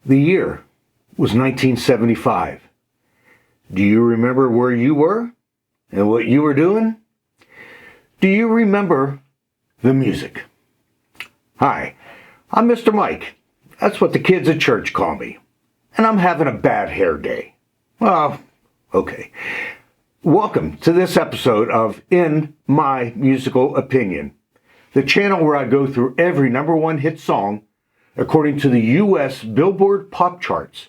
The year was 1975. Do you remember where you were and what you were doing? Do you remember the music? Hi, I'm Mr. Mike. That's what the kids at church call me. And I'm having a bad hair day. Well, okay. Welcome to this episode of In My Musical Opinion, the channel where I go through every number one hit song according to the US Billboard Pop Charts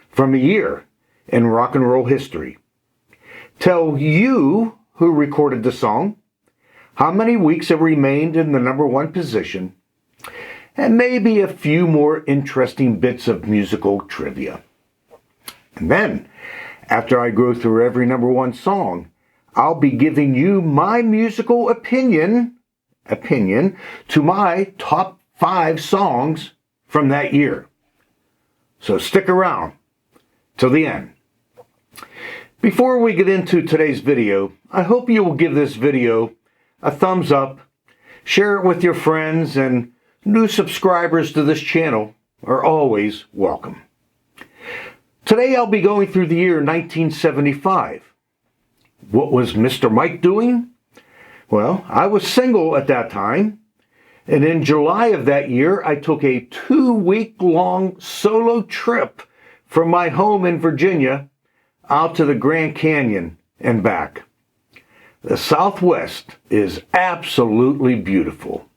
from a year in rock and roll history. Tell you who recorded the song, how many weeks it remained in the number one position, and maybe a few more interesting bits of musical trivia. And then, after I go through every number one song, I'll be giving you my musical opinion to my top 5 songs from that year. So stick around till the end. Before we get into today's video, I hope you will give this video a thumbs up, share it with your friends, and new subscribers to this channel are always welcome. Today I'll be going through the year 1975. What was Mr. Mike doing? Well, I was single at that time, and in July of that year I took a 2-week-long solo trip from my home in Virginia out to the Grand Canyon and back. The Southwest is absolutely beautiful.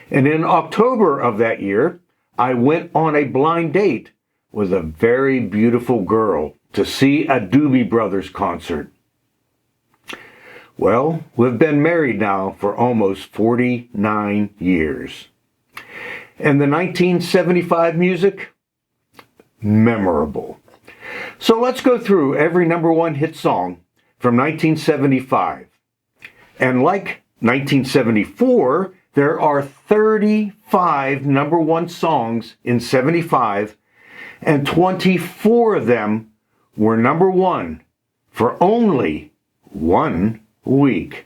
And in October of that year, I went on a blind date with a very beautiful girl to see a Doobie Brothers concert. Well, we've been married now for almost 49 years. And the 1975 music? Memorable. So let's go through every number one hit song from 1975. And like 1974, there are 35 number one songs in 75, and 24 of them were number one for only 1 week.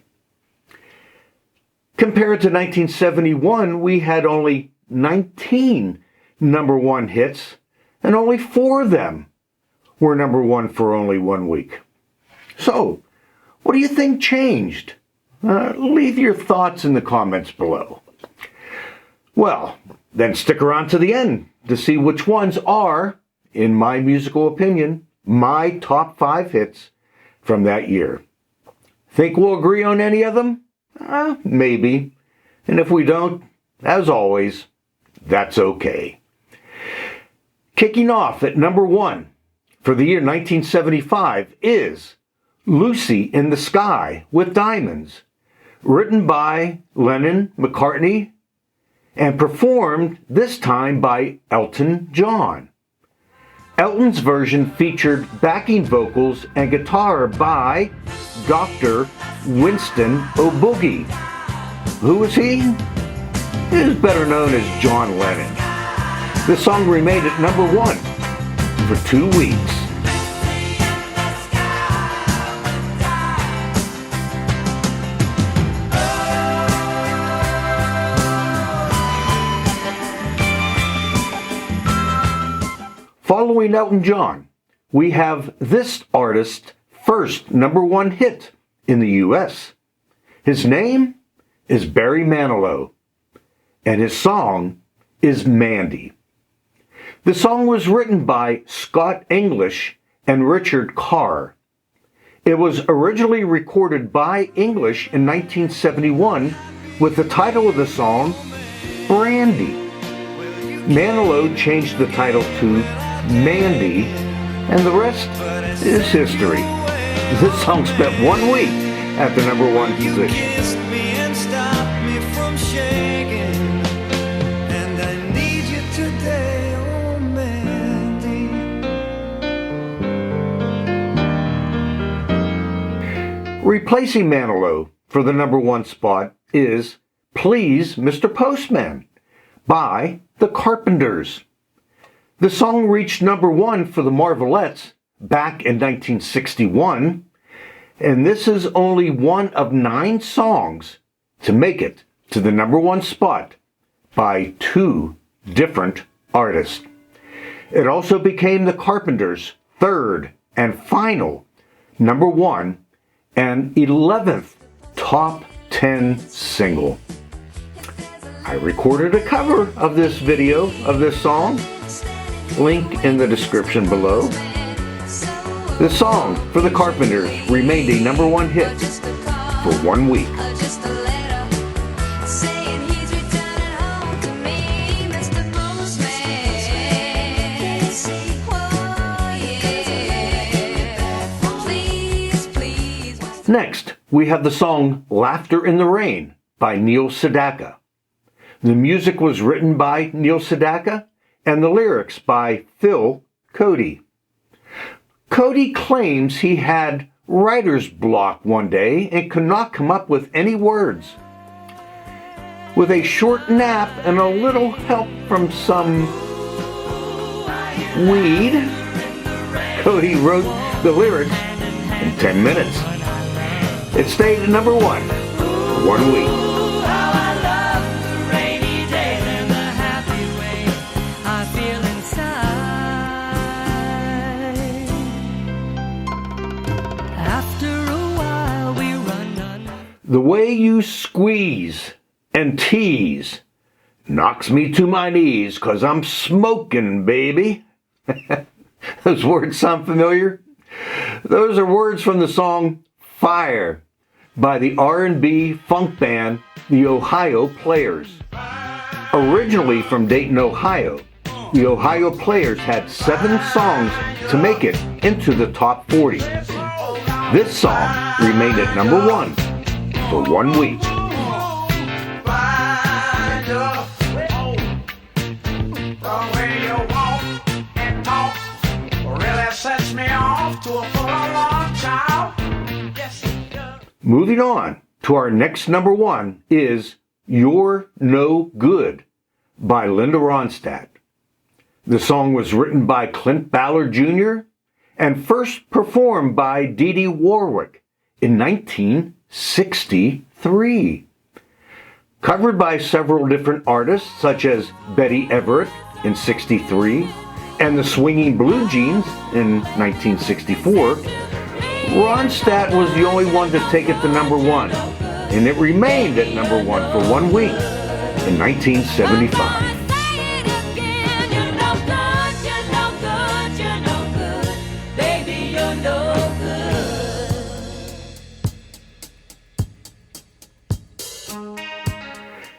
Compared to 1971, we had only 19 number one hits, and only 4 of them were number one for only 1 week. So, what do you think changed? Leave your thoughts in the comments below. Well, then stick around to the end to see which ones are, in my musical opinion, my top 5 hits from that year. Think we'll agree on any of them? Maybe. And if we don't, as always, that's okay. Kicking off at number 1 for the year 1975 is Lucy in the Sky with Diamonds, written by Lennon, McCartney, and performed this time by Elton John. Elton's version featured backing vocals and guitar by Dr. Winston O'Boogie. Who was he? He is better known as John Lennon. The song remained at number 1 for 2 weeks. Following Elton John, we have this artist's first number one hit in the US. His name is Barry Manilow, and his song is Mandy. The song was written by Scott English and Richard Carr. It was originally recorded by English in 1971 with the title of the song, Brandy. Manilow changed the title to Mandy, and the rest is history. This song spent 1 week at the number 1 position. Replacing Manilow for the number 1 spot is Please Mr. Postman by the Carpenters. The song reached number 1 for the Marvelettes back in 1961, and this is only one of 9 songs to make it to the number 1 spot by 2 different artists. It also became the Carpenters' third and final number 1 and 11th top 10 single. I recorded a cover of this video of this song, link in the description below. The song for the Carpenters remained a number 1 hit for 1 week. Next, we have the song Laughter in the Rain by Neil Sedaka. The music was written by Neil Sedaka and the lyrics by Phil Cody. Cody claims he had writer's block one day and could not come up with any words. With a short nap and a little help from some weed, Cody wrote the lyrics in 10 minutes. It stayed at number 1 for 1 week. The way you squeeze and tease knocks me to my knees 'cause I'm smoking, baby. Those words sound familiar? Those are words from the song Fire by the R&B funk band the Ohio Players. Originally from Dayton, Ohio, the Ohio Players had 7 songs to make it into the top 40. This song remained at number 1 for 1 week. Moving on to our next number 1 is You're No Good by Linda Ronstadt. The song was written by Clint Ballard Jr. and first performed by Dee Dee Warwick in 1963. Covered by several different artists such as Betty Everett in '63 and the Swinging Blue Jeans in 1964, Ronstadt was the only one to take it to number 1, and it remained at number 1 for 1 week in 1975.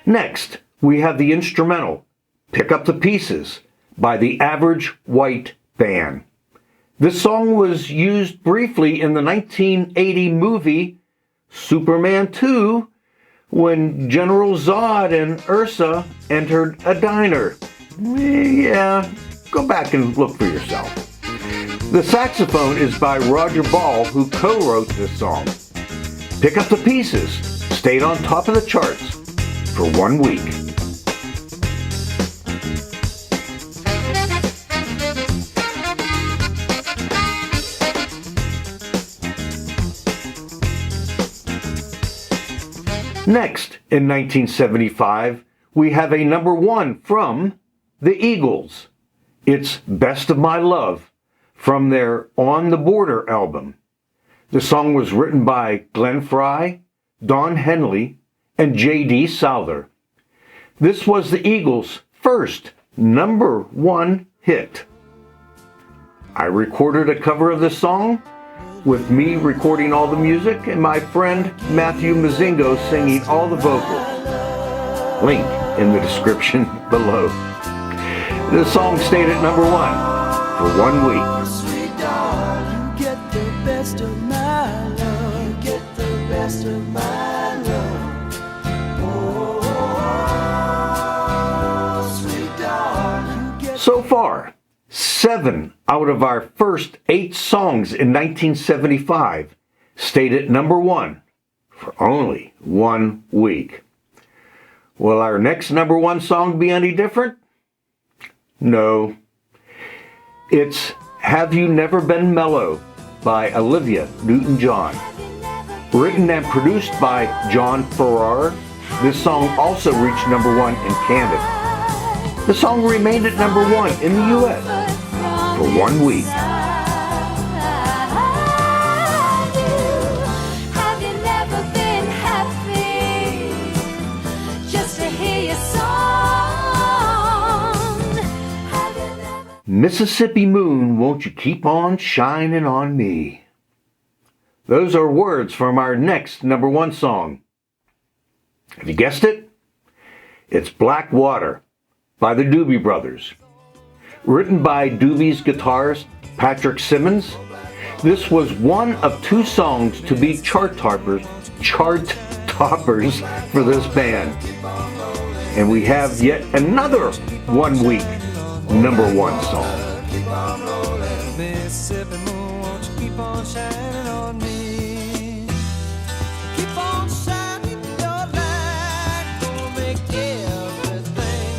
Next, we have the instrumental Pick Up the Pieces by the Average White Band. This song was used briefly in the 1980 movie Superman 2 when General Zod and Ursa entered a diner. Yeah, go back and look for yourself. The saxophone is by Roger Ball, who co-wrote this song. Pick Up the Pieces stayed on top of the charts for 1 week. Next, in 1975, we have a number 1 from the Eagles. It's Best of My Love from their On the Border album. The song was written by Glenn Frey, Don Henley, and J.D. Souther. This was the Eagles' first number 1 hit. I recorded a cover of this song with me recording all the music and my friend Matthew Mazingo singing all the vocals. Link in the description below. The song stayed at number 1 for 1 week. Sweet darling, you get the best of my love. You get the best of my love. Oh, sweet darling, you get. So far, 7 out of our first 8 songs in 1975 stayed at number 1 for only 1 week. Will our next number 1 song be any different? No. It's Have You Never Been Mellow by Olivia Newton-John. Written and produced by John Farrar, this song also reached number 1 in Canada. The song remained at number 1 in the US for 1 week. Have you never been happy just to hear your song? Have you never... Mississippi Moon, won't you keep on shining on me? Those are words from our next number one song. Have you guessed it? It's Black Water by the Doobie Brothers. Written by Doobie's guitarist Patrick Simmons, this was one of two songs to be chart toppers for this band. And we have yet another 1 week number one song. Mississippi moon, won't you keep on shining on me? Keep on shining your light, gonna make everything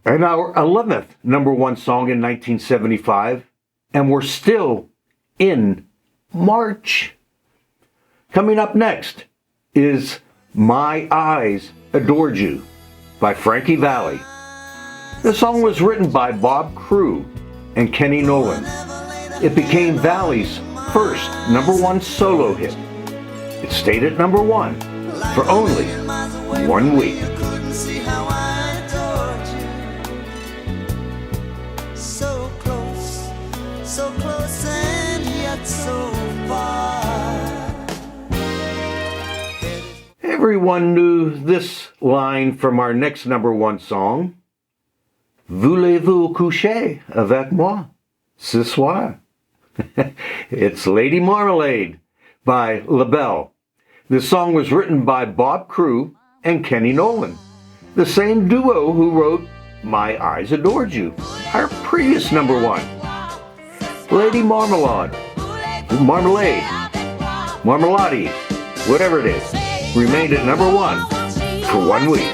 And our 11th number one song in 1975, and we're still in March. Coming up next is My Eyes Adored You by Frankie Valli. The song was written by Bob Crewe and Kenny Nolan. It became Valli's first number one solo hit. It stayed at number one for only 1 week. so close and yet so far. Everyone knew this line from our next number one song. Voulez-vous coucher avec moi ce soir? It's Lady Marmalade by LaBelle. This song was written by Bob Crewe and Kenny Nolan, the same duo who wrote My Eyes Adored You, our previous number one. Lady Marmalade, whatever it is, remained at number one for 1 week.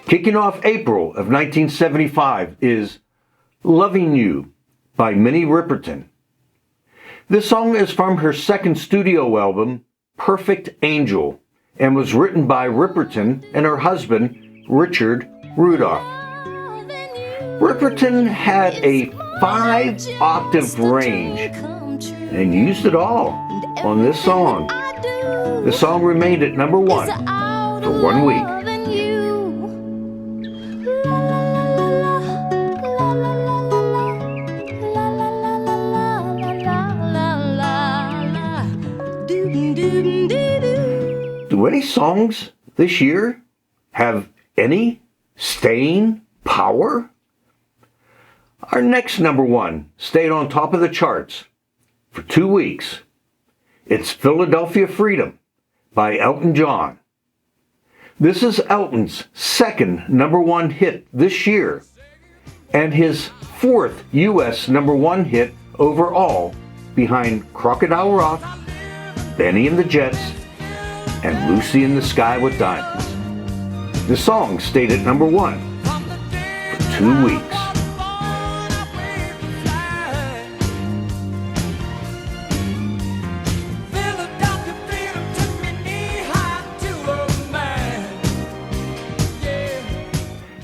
Kicking off April of 1975 is Loving You by Minnie Riperton. This song is from her second studio album, Perfect Angel, and was written by Riperton and her husband, Richard Rudolph. Riperton had a 5-octave range and used it all on this song. The song remained at number one for 1 week. Do any songs this year have any staying power? Our next number one stayed on top of the charts for 2 weeks. It's Philadelphia Freedom by Elton John. This is Elton's second number one hit this year and his fourth U.S. number one hit overall, behind Crocodile Rock, Benny and the Jets, and Lucy in the Sky with Diamonds. The song stayed at number one for 2 weeks.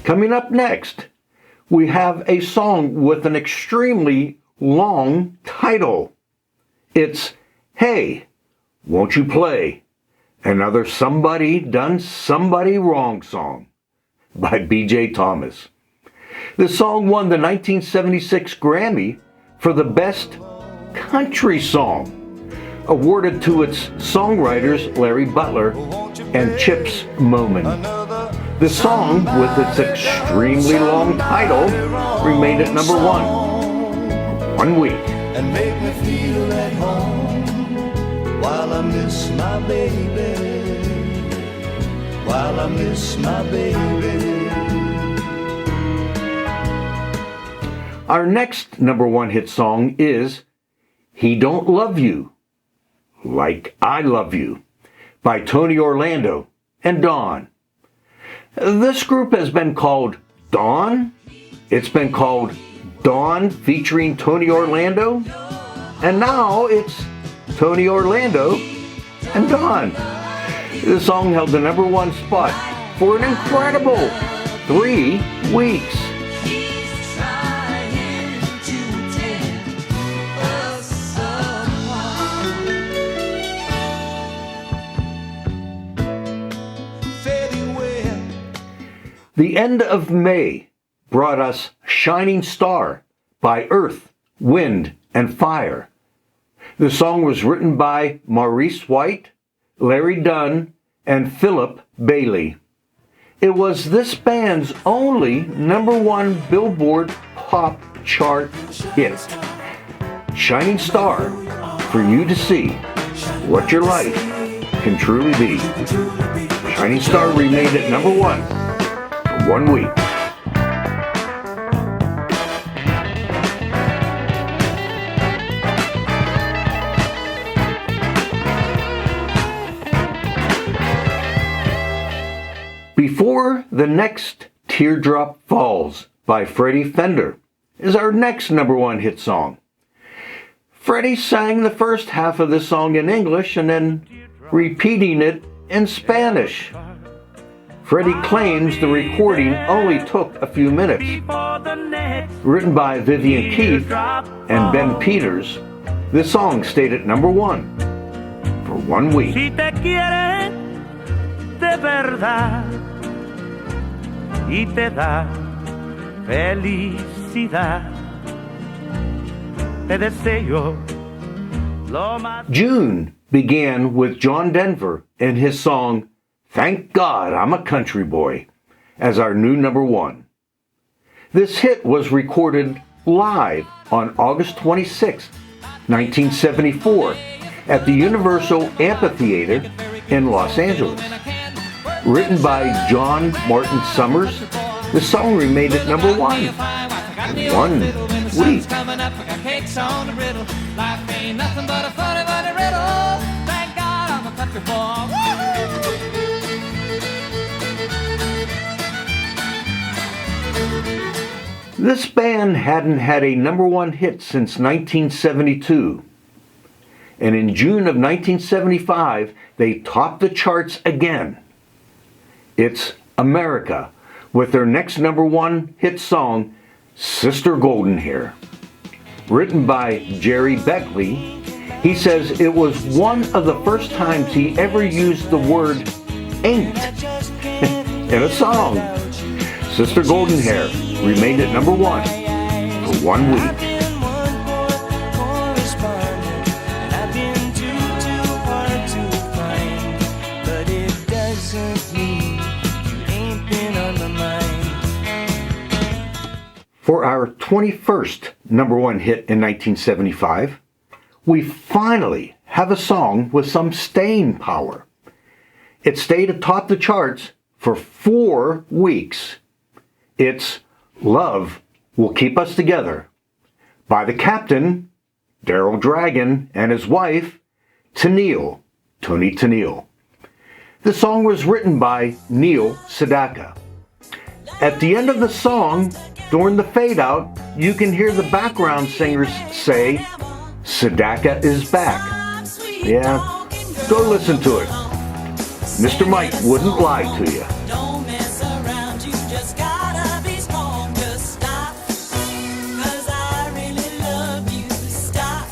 Coming up next, we have a song with an extremely long title. It's Hey, Won't You Play? Another Somebody Done Somebody Wrong song by B.J. Thomas. The song won the 1976 Grammy for the Best Country Song, awarded to its songwriters Larry Butler and Chips Moman. The song, with its extremely long title, remained at number one for 1 week. And make me feel at home while I miss my baby, while I miss my baby. Our next number one hit song is He Don't Love You Like I Love You by Tony Orlando and Dawn. This group has been called Dawn. It's been called Dawn featuring Tony Orlando. And now it's Tony Orlando and Dawn. The song held the #1 spot for an incredible 3 weeks. The end of May brought us Shining Star by Earth, Wind, and Fire. The song was written by Maurice White, Larry Dunn, and Philip Bailey. It was this band's only #1 Billboard Pop Chart hit. Shining Star, for you to see what your life can truly be. Shining Star remained at #1 for 1 week. Before the Next Teardrop Falls by Freddie Fender is our next #1 hit song. Freddie sang the first half of this song in English and then repeating it in Spanish. Freddie claims the recording only took a few minutes. Written by Vivian Keith and Ben Peters, this song stayed at #1 for 1 week. Y te da felicidad. Te deseo lo más. June began with John Denver and his song Thank God I'm a Country Boy as our new #1. This hit was recorded live on August 26, 1974 at the Universal Amphitheater in Los Angeles. Written by John Martin Summers, the song remained at #1 for 1 week. This band hadn't had a #1 hit since 1972. And in June of 1975, they topped the charts again. It's America, with their next #1 hit song, Sister Golden Hair. Written by Jerry Beckley, he says it was one of the first times he ever used the word ain't in a song. Sister Golden Hair remained at #1 for 1 week. For our 21st #1 hit in 1975, we finally have a song with some staying power. It stayed atop the charts for 4 weeks. It's Love Will Keep Us Together by the Captain, Daryl Dragon, and his wife, Tennille, Tony Tennille. The song was written by Neil Sedaka. At the end of the song, during the fade out, you can hear the background singers say, Sedaka is back. Yeah, go listen to it. Mr. Mike wouldn't lie to you. Don't mess around, you just gotta be strong. Just stop, 'cause I really love you. Stop,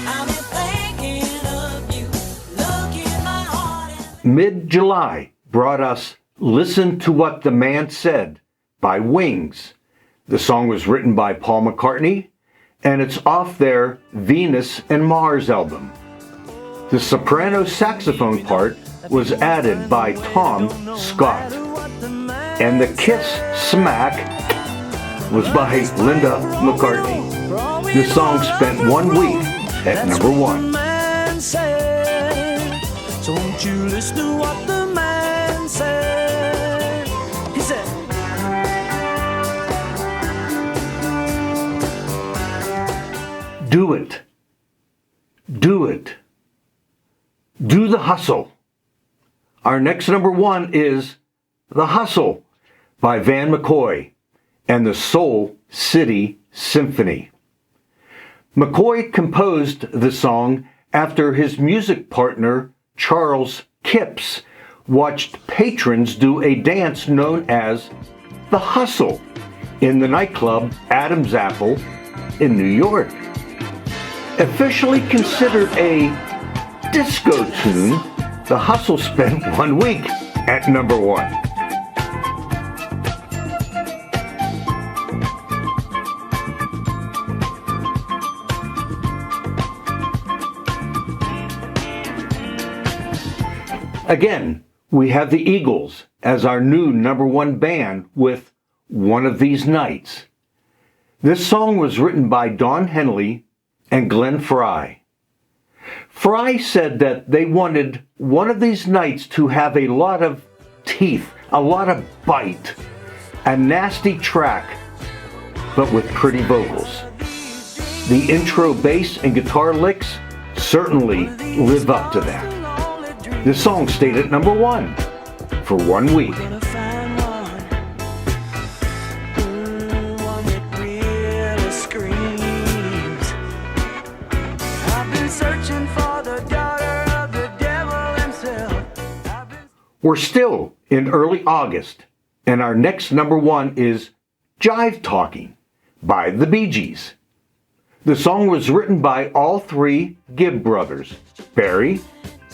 I've been thinking of you. Look in my heart. Mid-July brought us Listen to What the Man Said by Wings. The song was written by Paul McCartney, and it's off their Venus and Mars album. The soprano saxophone part was added by Tom Scott, and the Kiss Smack was by Linda McCartney. The song spent 1 week at #1. Don't you listen to what the man said? He said, Do it. Do it. Do the hustle. Our next #1 is The Hustle by Van McCoy and the Soul City Symphony. McCoy composed the song after his music partner, Charles Kipps, watched patrons do a dance known as the Hustle in the nightclub Adam's Apple in New York. Officially considered a disco tune, the Hustle spent 1 week at number 1. Again, we have the Eagles as our new number 1 band with One of These Nights. This song was written by Don Henley and Glenn Frey. Frey said that they wanted One of These Nights to have a lot of teeth, a lot of bite, a nasty track, but with pretty vocals. The intro bass and guitar licks certainly live up to that. This song stayed at number 1 for 1 week. Gonna find one that really screams. I've been searching for the daughter of the devil himself. We're still in early August, and our next number 1 is Jive Talking by the Bee Gees. The song was written by all 3 Gibb brothers, Barry,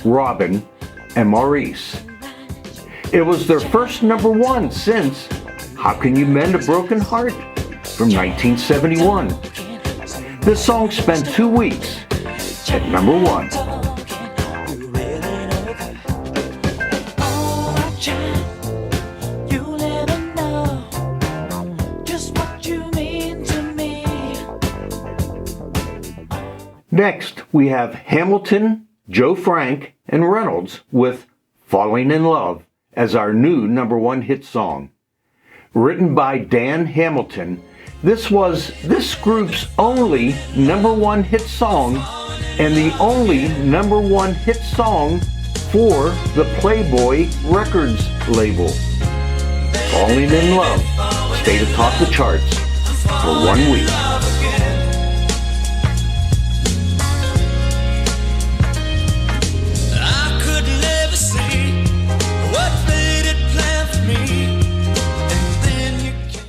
Robin, and Maurice. It was their first number 1 since How Can You Mend a Broken Heart from 1971. This song spent 2 weeks at number 1. Next, we have Hamilton, Joe Frank, and Reynolds with Falling in Love as our new number 1 hit song. Written by Dan Hamilton, this was this group's only number 1 hit song and the only number 1 hit song for the Playboy Records label. Falling in Love stayed atop the charts for 1 week.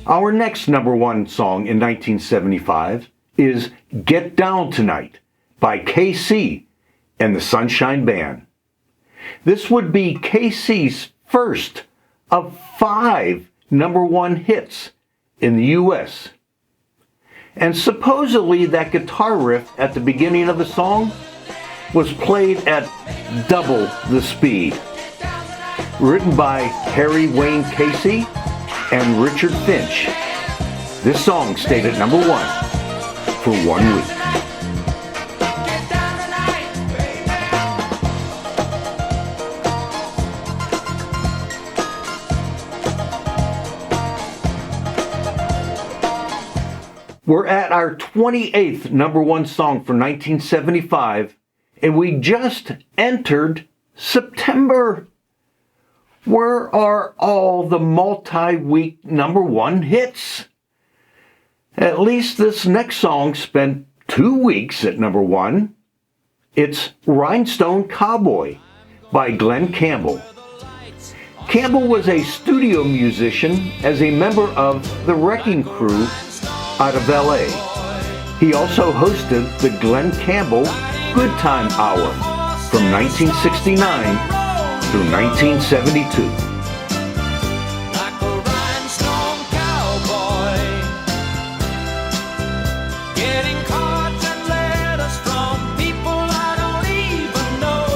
Our next number 1 song in 1975 is Get Down Tonight by KC and the Sunshine Band. This would be KC's first of 5 number 1 hits in the US. And supposedly that guitar riff at the beginning of the song was played at double the speed. Written by Harry Wayne Casey and Richard Finch. This song stayed at number 1 for 1 week. We're at our 28th number 1 song for 1975, and we just entered September. Where are all the multi-week number 1 hits? At least this next song spent 2 weeks at number 1. It's Rhinestone Cowboy by Glenn Campbell. Campbell was a studio musician as a member of the Wrecking Crew out of LA. He also hosted the Glenn Campbell Good Time Hour from 1969 through 1972. Like a rhinestone cowboy, getting cards and letters from people I don't even know.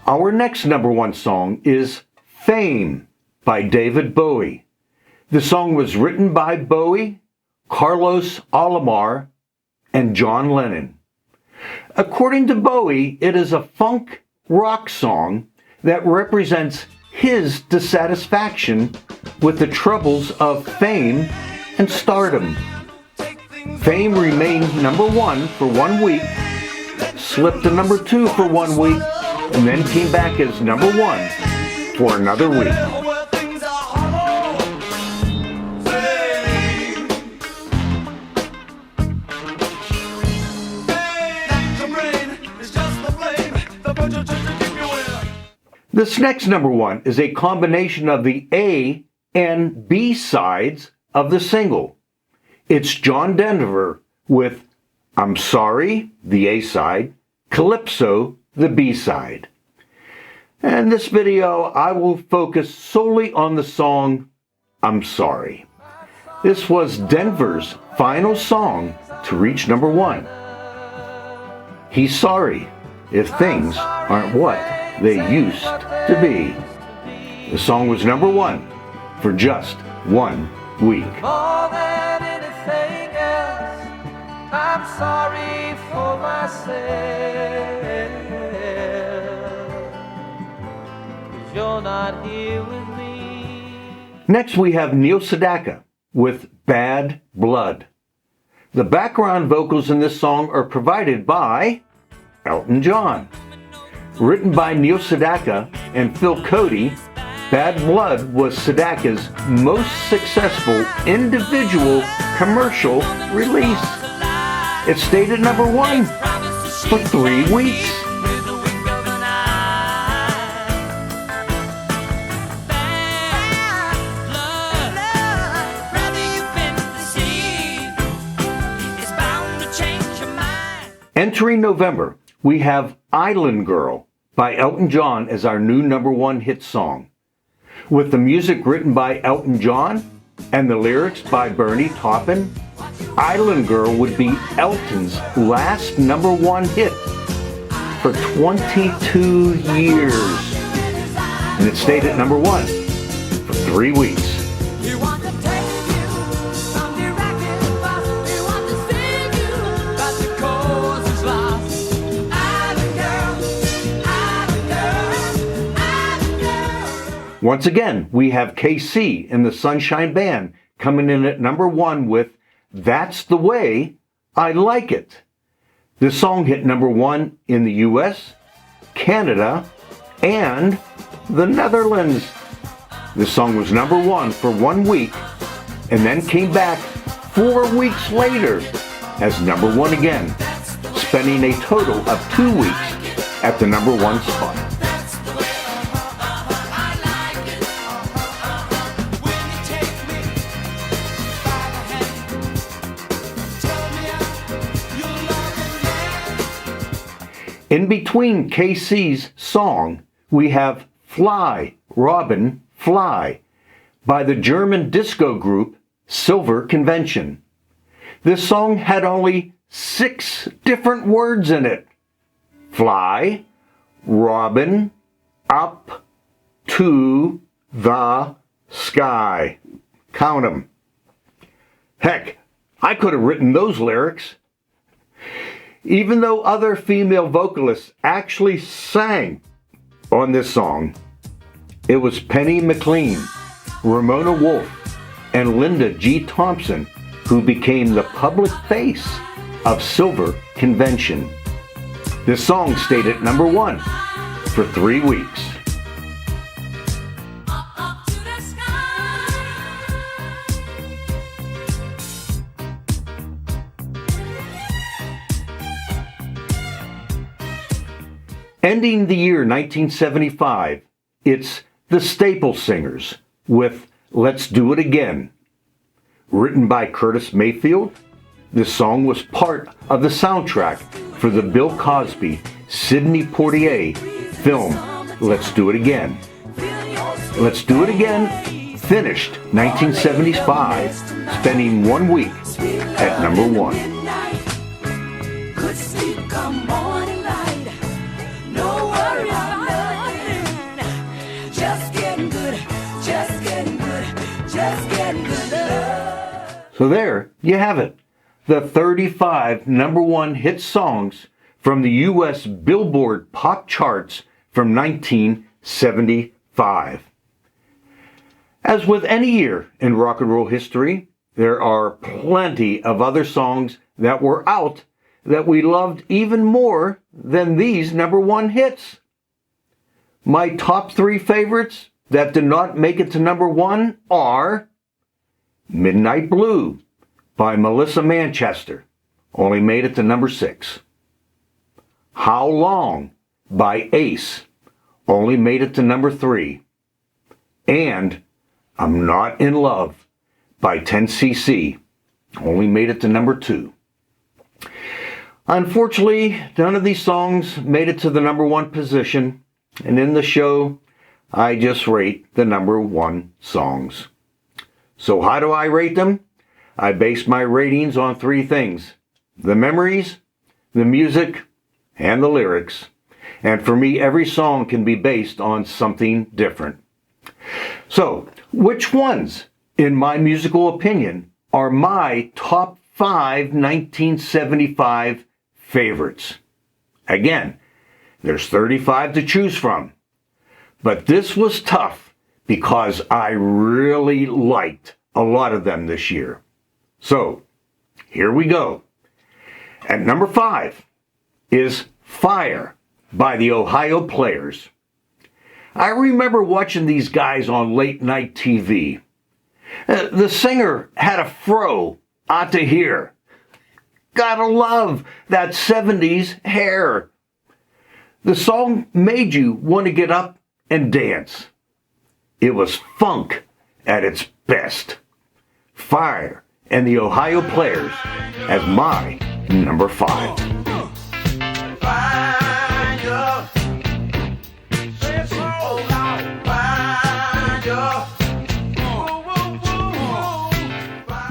Our next number 1 song is Fame by David Bowie. The song was written by Bowie, Carlos Alomar, and John Lennon. According to Bowie, it is a funk rock song that represents his dissatisfaction with the troubles of fame and stardom. Fame remained number 1 for 1 week, slipped to number 2 for 1 week, and then came back as number 1 for another week. This next number one is a combination of the A and B sides of the single. It's John Denver with I'm Sorry, the A side, Calypso, the B side. And this video, I will focus solely on the song I'm Sorry. This was Denver's final song to reach number one. He's sorry if things aren't what they used to be. The song was number one for just 1 week. More than anything else, I'm sorry for myself. 'Cause you're not here with me. Next we have Neil Sedaka with Bad Blood. The background vocals in this song are provided by Elton John. Written by Neil Sedaka and Phil Cody, Bad Blood was Sedaka's most successful individual commercial release. It stayed at number one for 3 weeks. Entering November, we have Island Girl by Elton John as our new number one hit song. With the music written by Elton John and the lyrics by Bernie Taupin, Island Girl would be Elton's last number one hit for 22 years. And it stayed at number one for 3 weeks. Once again, we have KC and the Sunshine Band coming in at number one with That's the Way I Like It. This song hit number one in the US, Canada, and the Netherlands. This song was number one for 1 week and then came back 4 weeks later as number one again, spending a total of 2 weeks at the number one spot. In between KC's song, we have Fly, Robin, Fly by the German disco group Silver Convention. This song had only 6 different words in it. Fly, Robin, up to the sky. Count 'em. Heck, I could have written those lyrics. Even though other female vocalists actually sang on this song, it was Penny McLean, Ramona Wolfe, and Linda G. Thompson who became the public face of Silver Convention. This song stayed at number one for 3 weeks. Ending the year 1975, it's the Staple Singers with Let's Do It Again. Written by Curtis Mayfield, this song was part of the soundtrack for the Bill Cosby, Sidney Poitier film Let's Do It Again. Let's Do It Again finished 1975, spending 1 week at number one. So there you have it, the 35 number one hit songs from the US Billboard Pop Charts from 1975. As with any year in rock and roll history, there are plenty of other songs that were out that we loved even more than these number one hits. My top 3 favorites that did not make it to number one are Midnight Blue by Melissa Manchester, only made it to number 6. How Long by Ace only made it to number 3. And I'm Not in Love by 10cc only made it to number 2. Unfortunately, none of these songs made it to the number 1 position, and in the show, I just rate the number 1 songs. So how do I rate them? I base my ratings on 3 things: the memories, the music, and the lyrics. And for me, every song can be based on something different. So, which ones, in my musical opinion, are my top 5 1975 favorites? Again, there's 35 to choose from. But this was tough because I really liked a lot of them this year. So, here we go. At number 5 is Fire by the Ohio Players. I remember watching these guys on late night TV. The singer had a fro out to here. Gotta love that 70s hair. The song made you want to get up and dance. It was funk at its best. Fire and the Ohio Players as my number 5.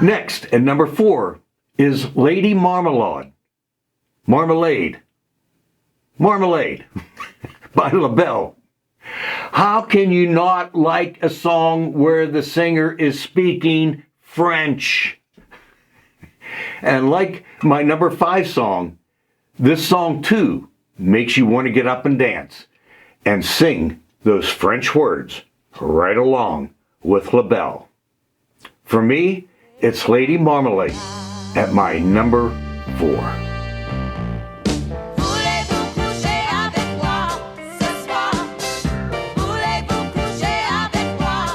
Next, at number 4, is Lady Marmalade by LaBelle. How can you not like a song where the singer is speaking French? And like my number 5 song, this song too makes you want to get up and dance and sing those French words right along with LaBelle. For me, it's Lady Marmalade at my number 4. Voulez-vous coucher avec moi ce soir? Voulez-vous coucher avec moi?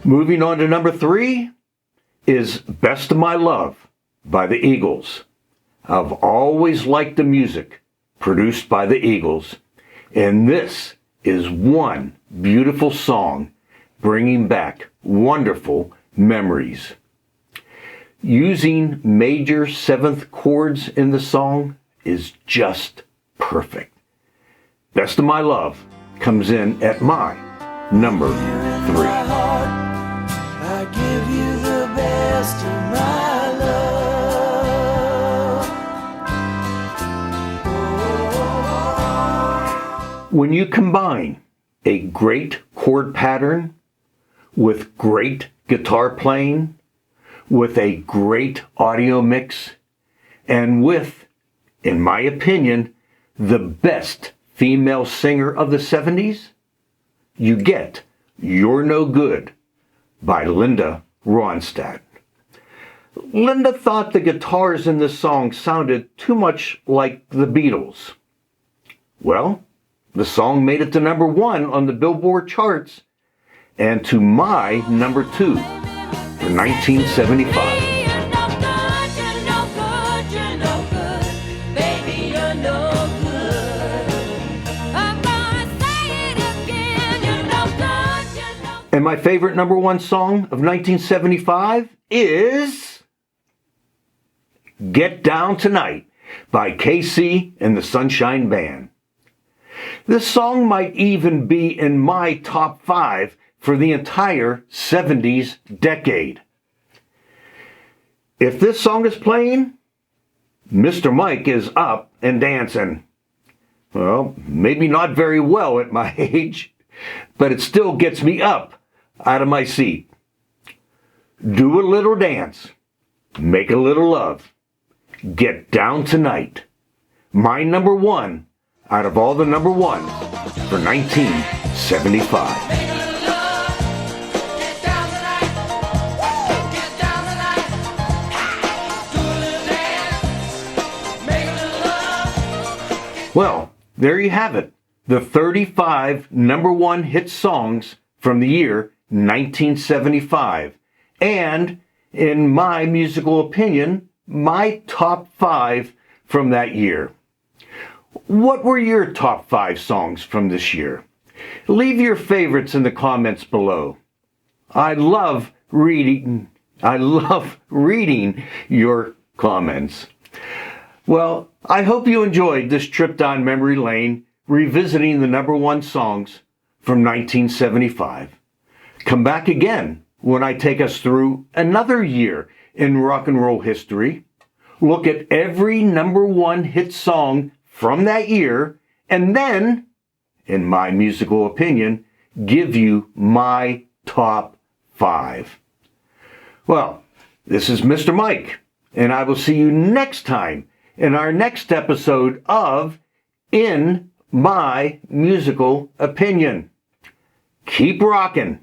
Moving on to number 3 is Best of My Love by the Eagles. I've always liked the music produced by the Eagles, and this is one beautiful song bringing back wonderful memories. Using major 7th chords in the song is just perfect. Best of My Love comes in at my number 3. I give you the best of my love. When you combine a great chord pattern with great guitar playing, with a great audio mix, and with, in my opinion, the best female singer of the 70s, you get You're No Good by Linda Ronstadt. Linda thought the guitars in this song sounded too much like the Beatles. Well, the song made it to number 1 on the Billboard charts and to my number 2 for 1975. You're no good, you're no good, you're no good. Baby, you're no good. I'm gonna say it again. You're no good, you're no good. And my favorite number 1 song of 1975 is Get Down Tonight by KC and the Sunshine Band. This song might even be in my top 5 for the entire 70s decade. If this song is playing, Mr. Mike is up and dancing. Well, maybe not very well at my age, but it still gets me up out of my seat. Do a little dance, make a little love, get down tonight. My number 1 out of all the number 1s for 1975. Well, there you have it. The 35 number 1 hit songs from the year 1975. And, in my musical opinion, my top 5 from that year. What were your top 5 songs from this year? Leave your favorites in the comments below. I love reading your comments. Well, I hope you enjoyed this trip down memory lane, revisiting the #1 songs from 1975. Come back again when I take us through another year in rock and roll history, look at every #1 hit song from that year, and then, in my musical opinion, give you my top 5. Well, this is Mr. Mike, and I will see you next time in our next episode of In My Musical Opinion. Keep rockin'.